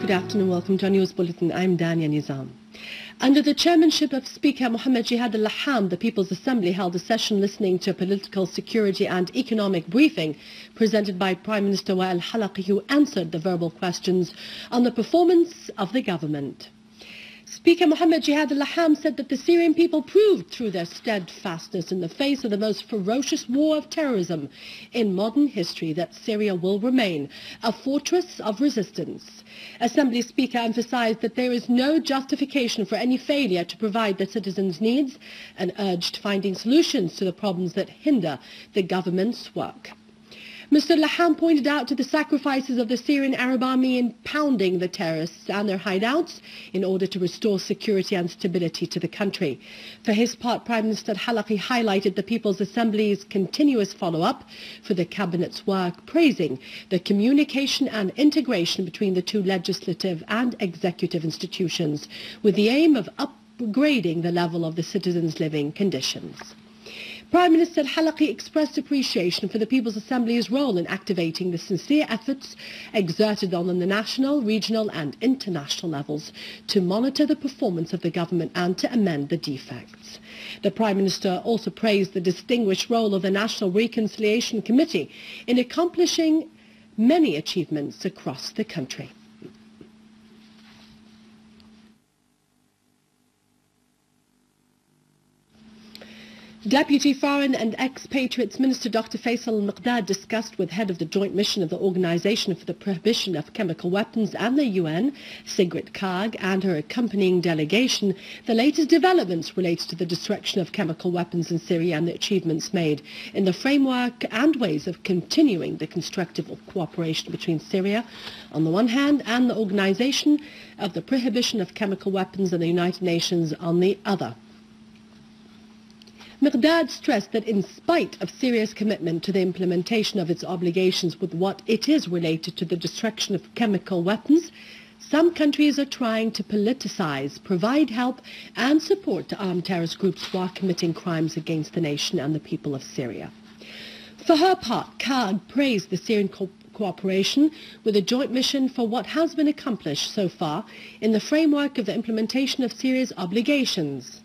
Good afternoon, welcome to our news bulletin. I'm Dania Nizam. Under the chairmanship of Speaker Mohammed Jihad al-Laham, the People's Assembly held a session listening to a political, security and economic briefing presented by Prime Minister al-Lattakia, who answered the verbal questions on the performance of the government. Speaker Mohammed Jihad al-Laham said that the Syrian people proved through their steadfastness in the face of the most ferocious war of terrorism in modern history that Syria will remain a fortress of resistance. Assembly Speaker emphasized that there is no justification for any failure to provide the citizens' needs and urged finding solutions to the problems that hinder the government's work. Mr. Laham pointed out to the sacrifices of the Syrian Arab army in pounding the terrorists and their hideouts in order to restore security and stability to the country. For his part, Prime Minister al-Lattakia highlighted the People's Assembly's continuous follow-up for the Cabinet's work, praising the communication and integration between the two legislative and executive institutions with the aim of upgrading the level of the citizens' living conditions. Prime Minister al-Lattakia expressed appreciation for the People's Assembly's role in activating the sincere efforts exerted on the national, regional and international levels to monitor the performance of the government and to amend the defects. The Prime Minister also praised the distinguished role of the National Reconciliation Committee in accomplishing many achievements across the country. Deputy Foreign and Expatriates Minister Dr. Faisal Mikhdad discussed with head of the joint mission of the Organization for the Prohibition of Chemical Weapons and the UN, Sigrid Kaag, and her accompanying delegation, the latest developments related to the destruction of chemical weapons in Syria and the achievements made in the framework and ways of continuing the constructive cooperation between Syria on the one hand and the Organization of the Prohibition of Chemical Weapons and the United Nations on the other. Mikhdad stressed that in spite of Syria's commitment to the implementation of its obligations with what it is related to the destruction of chemical weapons, some countries are trying to politicize, provide help and support to armed terrorist groups who are committing crimes against the nation and the people of Syria. For her part, Kaag praised the Syrian cooperation with the joint mission for what has been accomplished so far in the framework of the implementation of Syria's obligations.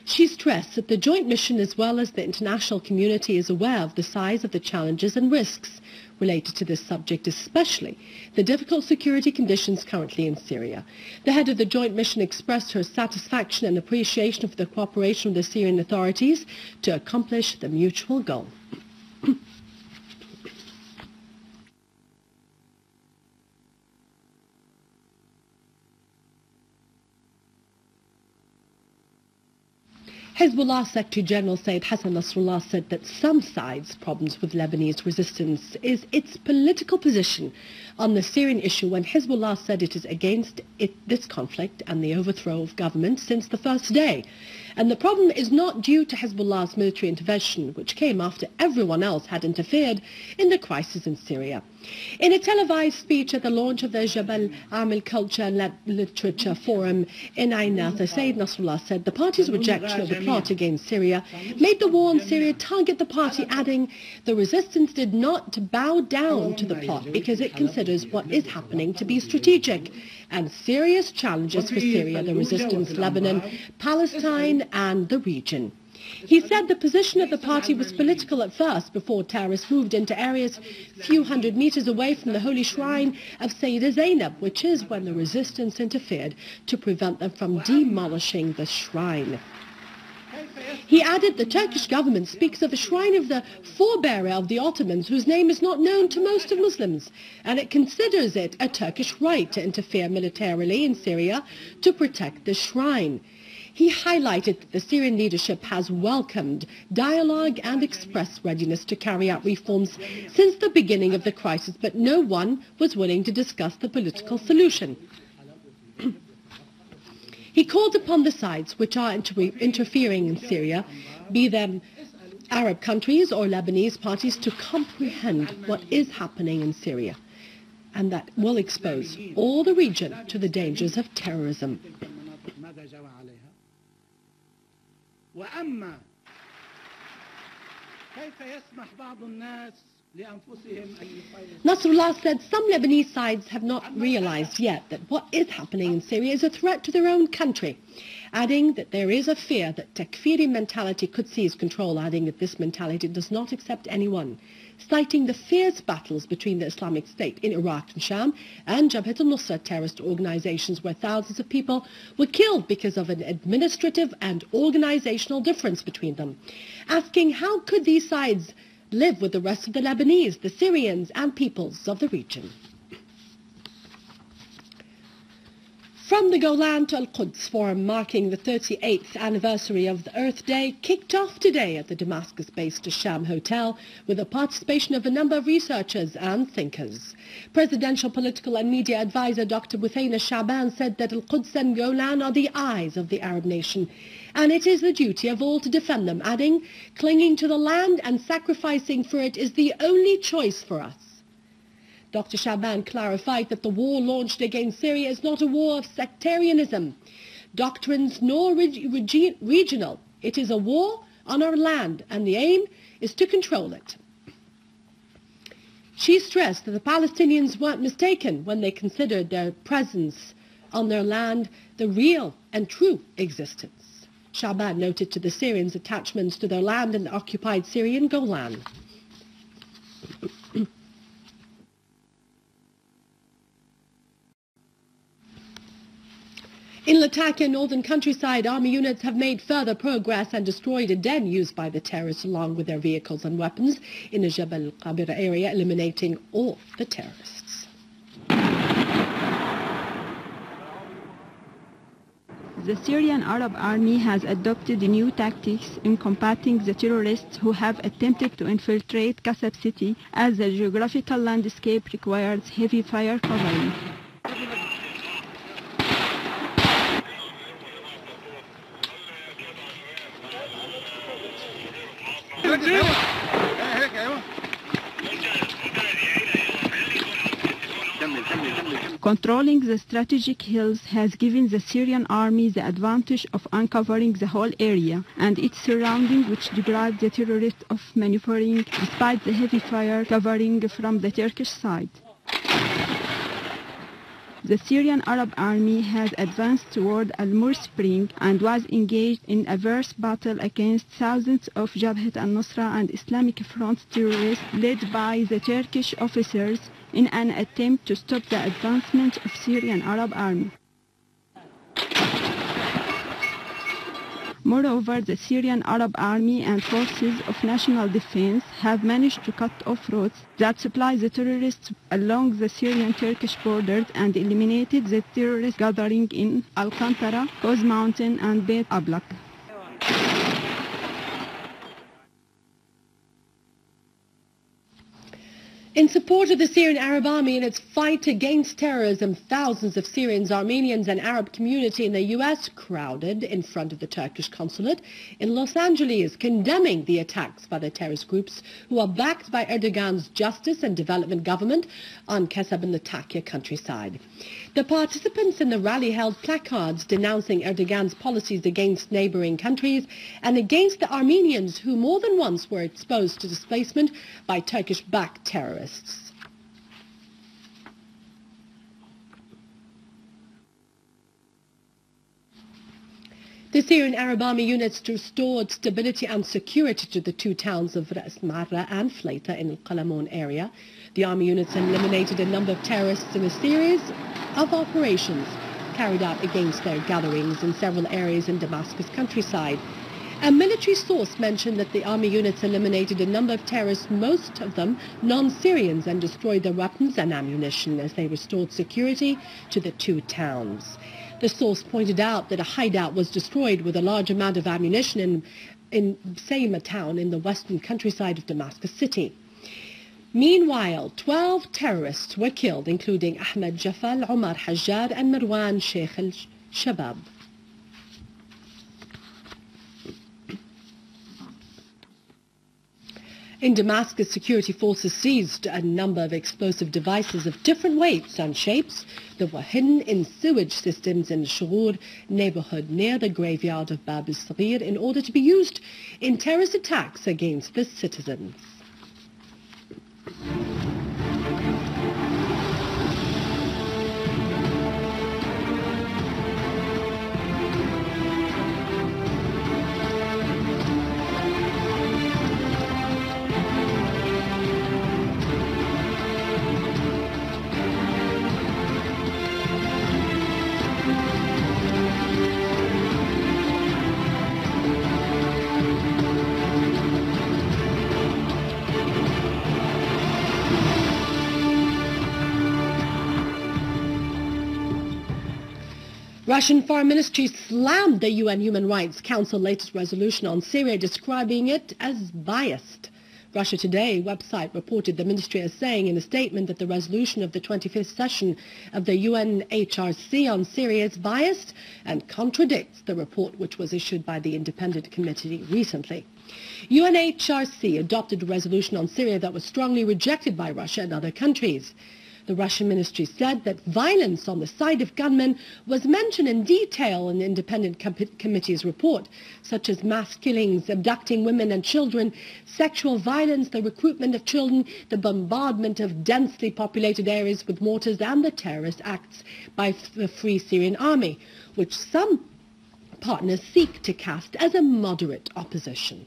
She stressed that the joint mission as well as the international community is aware of the size of the challenges and risks related to this subject, especially the difficult security conditions currently in Syria. The head of the joint mission expressed her satisfaction and appreciation for the cooperation with the Syrian authorities to accomplish the mutual goal. Hezbollah Secretary General Sayyid Hassan Nasrallah said that some sides' problems with Lebanese resistance is its political position on the Syrian issue, when Hezbollah said it is against this conflict and the overthrow of government since the first day. And the problem is not due to Hezbollah's military intervention, which came after everyone else had interfered in the crisis in Syria. In a televised speech at the launch of the Jabal Amil Culture and Literature Forum in Ain Natha, Sayyid Nasrallah said the party's rejection of the plot against Syria made the war in Syria target the party, adding the resistance did not bow down to the plot because it considers what is happening to be strategic and serious challenges for Syria, the resistance, Lebanon, Palestine and the region. He said the position of the party was political at first before terrorists moved into areas few hundred meters away from the holy shrine of Sayyida Zainab, which is when the resistance interfered to prevent them from demolishing the shrine. He added the Turkish government speaks of a shrine of the forebearer of the Ottomans whose name is not known to most of Muslims, and it considers it a Turkish right to interfere militarily in Syria to protect the shrine. He highlighted that the Syrian leadership has welcomed dialogue and expressed readiness to carry out reforms since the beginning of the crisis, but no one was willing to discuss the political solution. He called upon the sides which are interfering in Syria, be them Arab countries or Lebanese parties, to comprehend what is happening in Syria, and that will expose all the region to the dangers of terrorism. وأما كيف يسمح بعض الناس Nasrallah said some Lebanese sides have not realized yet that what is happening in Syria is a threat to their own country, adding that there is a fear that Takfiri mentality could seize control, adding that this mentality does not accept anyone, citing the fierce battles between the Islamic State in Iraq and Sham and Jabhat al-Nusra terrorist organizations where thousands of people were killed because of an administrative and organizational difference between them, asking how could these sides live with the rest of the Lebanese, the Syrians and peoples of the region. From the Golan to al-Kouz forum marking the 38th anniversary of the Earth Day kicked off today at the Damascus-based Sham Hotel with the participation of a number of researchers and thinkers. Presidential political and media advisor Dr. Buthaina Shaban said that al-Quds and Golan are the eyes of the Arab nation, and it is the duty of all to defend them, adding, clinging to the land and sacrificing for it is the only choice for us. Dr. Shaban clarified that the war launched against Syria is not a war of sectarianism, doctrines nor regional. It is a war on our land, and the aim is to control it. She stressed that the Palestinians weren't mistaken when they considered their presence on their land the real and true existence. Shaban noted to the Syrians' attachments to their land in the occupied Syrian Golan. In Lattakia, northern countryside, army units have made further progress and destroyed a den used by the terrorists along with their vehicles and weapons in the Jabal al-Qabir area, eliminating all the terrorists. The Syrian Arab Army has adopted new tactics in combating the terrorists who have attempted to infiltrate Kasab city, as the geographical landscape requires heavy fire covering. Controlling the strategic hills has given the Syrian army the advantage of uncovering the whole area and its surrounding, which deprived the terrorists of maneuvering despite the heavy fire covering from the Turkish side. The Syrian Arab Army has advanced toward Al-Mur Spring and was engaged in a fierce battle against thousands of Jabhat al-Nusra and Islamic Front terrorists led by the Turkish officers in an attempt to stop the advancement of Syrian Arab Army. Moreover, the Syrian Arab Army and forces of national defense have managed to cut off roads that supply the terrorists along the Syrian-Turkish borders and eliminated the terrorist gathering in Al-Qantara, al-Kouz Mountain and Beit Ablak. In support of the Syrian Arab Army in its fight against terrorism, thousands of Syrians, Armenians and Arab community in the U.S. crowded in front of the Turkish consulate in Los Angeles, condemning the attacks by the terrorist groups who are backed by Erdogan's justice and development government on Kasab and Lattakia countryside. The participants in the rally held placards denouncing Erdogan's policies against neighboring countries and against the Armenians who more than once were exposed to displacement by Turkish-backed terrorists. The Syrian Arab Army units restored stability and security to the two towns of Ras Marra and Fleita in the Qalamoun area. The army units eliminated a number of terrorists in a series of operations carried out against their gatherings in several areas in Damascus countryside. A military source mentioned that the army units eliminated a number of terrorists, most of them non-Syrians, and destroyed their weapons and ammunition as they restored security to the two towns. The source pointed out that a hideout was destroyed with a large amount of ammunition in Sayma town in the western countryside of Damascus city. Meanwhile, 12 terrorists were killed, including Ahmed Jafal, Omar Hajjar and Marwan Sheikh al-Shabab. In Damascus, security forces seized a number of explosive devices of different weights and shapes that were hidden in sewage systems in Shurur neighborhood near the graveyard of Bab al-Saghir in order to be used in terrorist attacks against the citizens. Russian Foreign Ministry slammed the UN Human Rights Council latest resolution on Syria, describing it as biased. Russia Today website reported the ministry as saying in a statement that the resolution of the 25th session of the UNHRC on Syria is biased and contradicts the report which was issued by the independent committee recently. UNHRC adopted a resolution on Syria that was strongly rejected by Russia and other countries. The Russian ministry said that violence on the side of gunmen was mentioned in detail in the independent committee's report, such as mass killings, abducting women and children, sexual violence, the recruitment of children, the bombardment of densely populated areas with mortars, and the terrorist acts by the Free Syrian Army, which some partners seek to cast as a moderate opposition.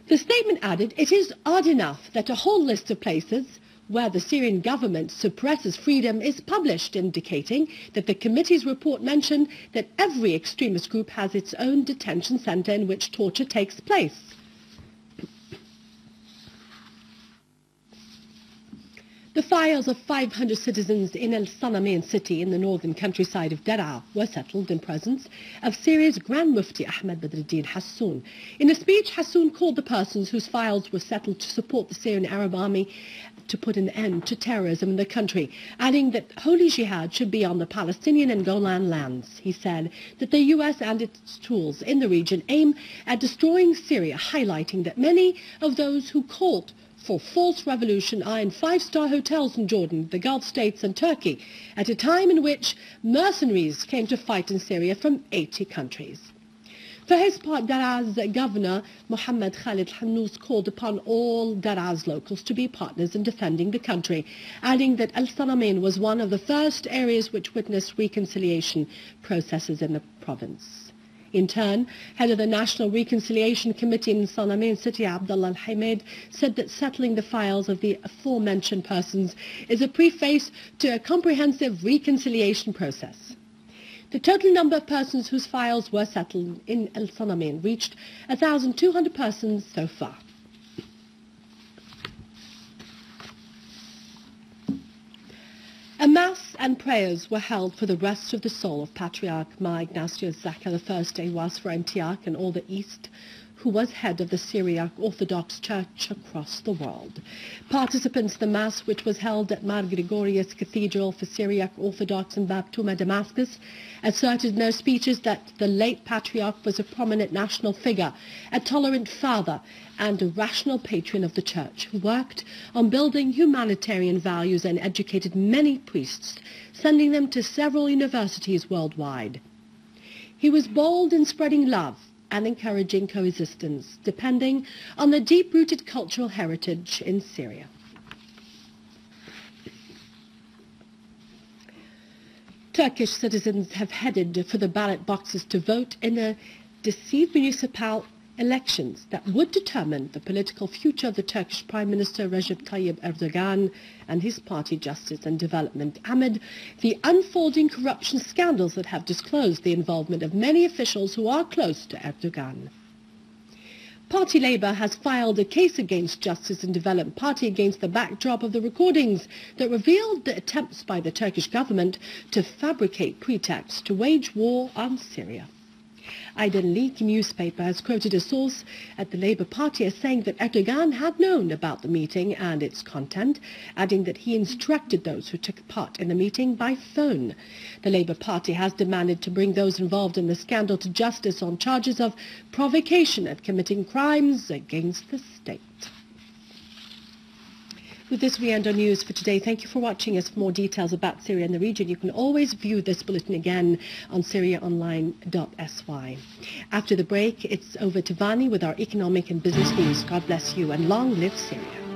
The statement added, "It is odd enough that a whole list of places where the Syrian government suppresses freedom is published, indicating that the committee's report mentioned that every extremist group has its own detention center in which torture takes place." The files of 500 citizens in al-Sanamain city in the northern countryside of Daraa were settled in presence of Syria's Grand Mufti Ahmed Badruddin Hassoun. In a speech, Hassoun called the persons whose files were settled to support the Syrian Arab Army to put an end to terrorism in the country, adding that holy jihad should be on the Palestinian and Golan lands. He said that the US and its tools in the region aim at destroying Syria, highlighting that many of those who called for false revolution are in five-star hotels in Jordan, the Gulf states and Turkey, at a time in which mercenaries came to fight in Syria from 80 countries. For his part, Daraa's governor, Mohammed Khalid Hannous, called upon all Daraa's locals to be partners in defending the country, adding that al-Sanamain was one of the first areas which witnessed reconciliation processes in the province. In turn, head of the National Reconciliation Committee in Sanamain City, Abdullah al-Hamed, said that settling the files of the aforementioned persons is a preface to a comprehensive reconciliation process. The total number of persons whose files were settled in al-Sanamain reached 1,200 persons so far. A mass and prayers were held for the rest of the soul of Patriarch Mar Ignatius Zaka I was for Antioch and all the East, who was head of the Syriac Orthodox Church across the world. Participants in the Mass, which was held at Mar Gregorius Cathedral for Syriac Orthodox in Bab Touma, Damascus, asserted in their speeches that the late Patriarch was a prominent national figure, a tolerant father, and a rational patron of the Church, who worked on building humanitarian values and educated many priests, sending them to several universities worldwide. He was bold in spreading love and encouraging coexistence, depending on the deep-rooted cultural heritage in Syria. Turkish citizens have headed for the ballot boxes to vote in the deceived municipal elections that would determine the political future of the Turkish Prime Minister Recep Tayyip Erdogan and his party Justice and Development, amid the unfolding corruption scandals that have disclosed the involvement of many officials who are close to Erdogan. Party Labour has filed a case against Justice and Development Party against the backdrop of the recordings that revealed the attempts by the Turkish government to fabricate pretexts to wage war on Syria. Aydın Leak newspaper has quoted a source at the Labour Party as saying that Erdogan had known about the meeting and its content, adding that he instructed those who took part in the meeting by phone. The Labour Party has demanded to bring those involved in the scandal to justice on charges of provocation and committing crimes against the state. With this, we end our news for today. Thank you for watching us. For more details about Syria and the region, you can always view this bulletin again on syriaonline.sy. After the break, it's over to Vani with our economic and business news. God bless you and long live Syria.